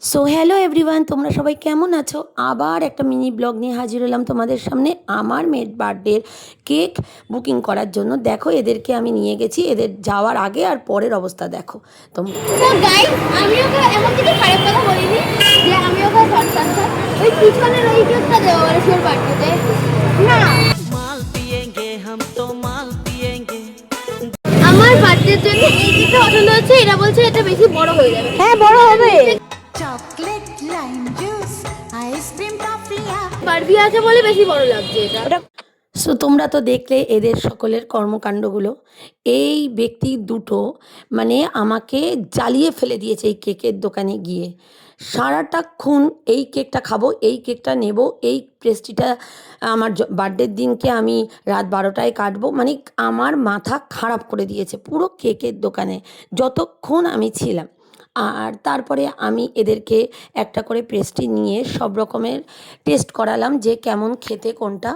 So hello everyone, তোমরা সবাই কেমন আছো? আবার একটা মিনি ব্লগ নিয়ে হাজির হলাম তোমাদের সামনে। আমার মেয়ের বার্থডের কেক বুকিং করার জন্য দেখো এদেরকে আমি নিয়ে গেছি। এদের যাওয়ার আগে আর পরের অবস্থা দেখো তোমরা। তো গাইস, আমি ওকে এমন কিছু খারাপ কথা বলিনি যে আমি ওকে ওই পিছনের ওই কেকটা দেবো বলেছি ওর বার্থডেতে। না, মাল পিয়েঙ্গে হাম তো মাল পিয়েঙ্গে। আমার বার্থডের জন্য এই কেকটা পছন্দ হচ্ছে। এরা বলছে এটা বেশি বড় হয়ে যাবে। হ্যাঁ, বড় হবে। চকলেট লাইম জুস আইসক্রিম টফিয়া বারবি আছে বলে বেশি বড় লাগছে এটা। সো তোমরা তো দেখলে এদের সকলের কর্মকাণ্ডগুলো। এই ব্যক্তি দুটো মানে আমাকে জ্বালিয়ে ফেলে দিয়েছে এই কেকের দোকানে গিয়ে। সারাটাক্ষণ এই কেকটা খাবো, এই কেকটা নেব, এই পেস্ট্রিটা আমার বার্থডের দিনকে আমি রাত 12টায় কাটবো, মানে আমার মাথা খারাপ করে দিয়েছে পুরো কেকের দোকানে যতক্ষণ আমি ছিলাম। আর তারপরে আমি এদেরকে একটা করে পেস্ট্রি নিয়ে সব রকমের টেস্ট করালাম যে কেমন খেতে কোনটা।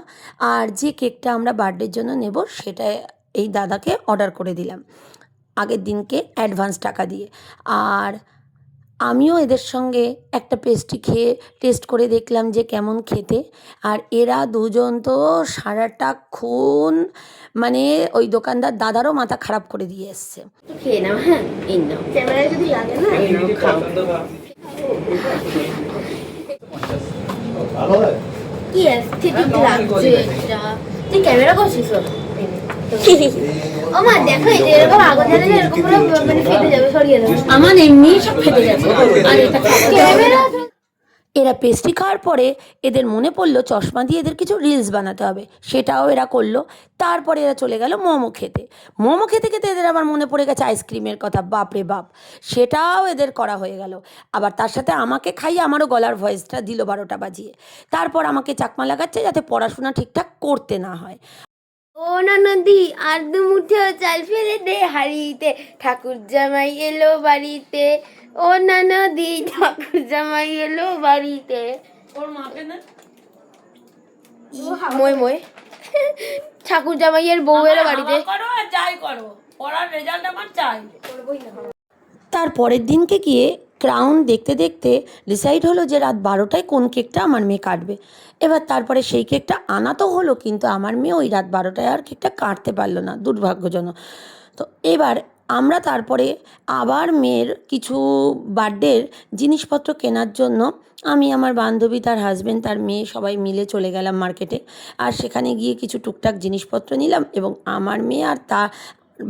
আর যে কেকটা আমরা বার্থডের জন্য নেব সেটা এই দাদাকে অর্ডার করে দিলাম আগের দিনকে অ্যাডভান্স টাকা দিয়ে। আর আমিও এদের সঙ্গে একটা পেস্ট্রি খেয়ে টেস্ট করে দেখলাম যে কেমন খেতে। আর এরা দুজন তো সারাটাক্ষণ মানে ওই দোকানদার দাদারও মাথা খারাপ করে দিয়ে এসছে। খেয়ে নাও। হ্যাঁ, এই নাও। ক্যামেরায় যদি লাগে না, এই নাও, খাও। কি অ্যাস্থেটিক লাগছে এটা। তুই ক্যামেরা করছিস? ও মা, দেখো এই যে এরকম আগুন জ্বালালে এরকম পুরো মানে ফেটে যাবে। সরিয়ে দাও। আমার এমনি সব ফেটে গেছে। আর এটা ক্যামেরা। এরা পেস্ট্রি খাওয়ার পরে এদের মনে পড়লো চশমা দিয়ে এদের কিছু রিলস বানাতে হবে, সেটাও এরা করলো। তারপরে এরা চলে গেল মোমো খেতে। মোমো খেতে খেতে এদের আবার মনে পড়ে গেছে আইসক্রিমের কথা। বাপরে বাপ, সেটাও এদের করা হয়ে গেল। আবার তার সাথে আমাকে খাইয়ে আমারও গলার ভয়েসটা দিল 12টা বাজিয়ে। তারপর আমাকে চাকমা লাগাচ্ছে যাতে পড়াশোনা ঠিকঠাক করতে না হয়। ও ননদি, আর দু মুঠো চাল ফেলে দে হাড়িতে, ঠাকুর জামাই এলো বাড়িতে। ও ননদি, ঠাকুর জামাই এলো বাড়িতে। ওর মাকে না মই মই ঠাকুর জামাইয়ের বউ এলো বাড়িতে। করো আর যাই করো, পড়ার রেজাল্ট আমার চাই। তার পরের দিনকে গিয়ে ক্রাউন দেখতে দেখতে ডিসাইড হলো যে রাত 12টায় কোন কেকটা আমার মেয়ে কাটবে। এবার তারপরে সেই কেকটা আনা তো হলো, কিন্তু আমার মেয়ে ওই রাত 12টায় আর কেকটা কাটতে পারলো না, দুর্ভাগ্যজনক। তো এবার আমরা তারপরে আবার মেয়ের কিছু বার্থডের জিনিসপত্র কেনার জন্য আমি, আমার বান্ধবী, তার হাজব্যান্ড, তার মেয়ে সবাই মিলে চলে গেলাম মার্কেটে। আর সেখানে গিয়ে কিছু টুকটাক জিনিসপত্র নিলাম এবং আমার মেয়ে আর তার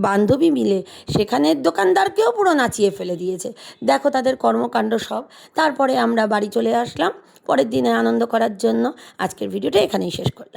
বান্ধবী মিলে সেখানের দোকানদারকেও পুরো নাচিয়ে ফেলে দিয়েছে। দেখো তাদের কর্মকাণ্ড সব। তারপরে আমরা বাড়ি চলে আসলাম পরের দিনে আনন্দ করার জন্য। আজকের ভিডিওটা এখানেই শেষ করলাম।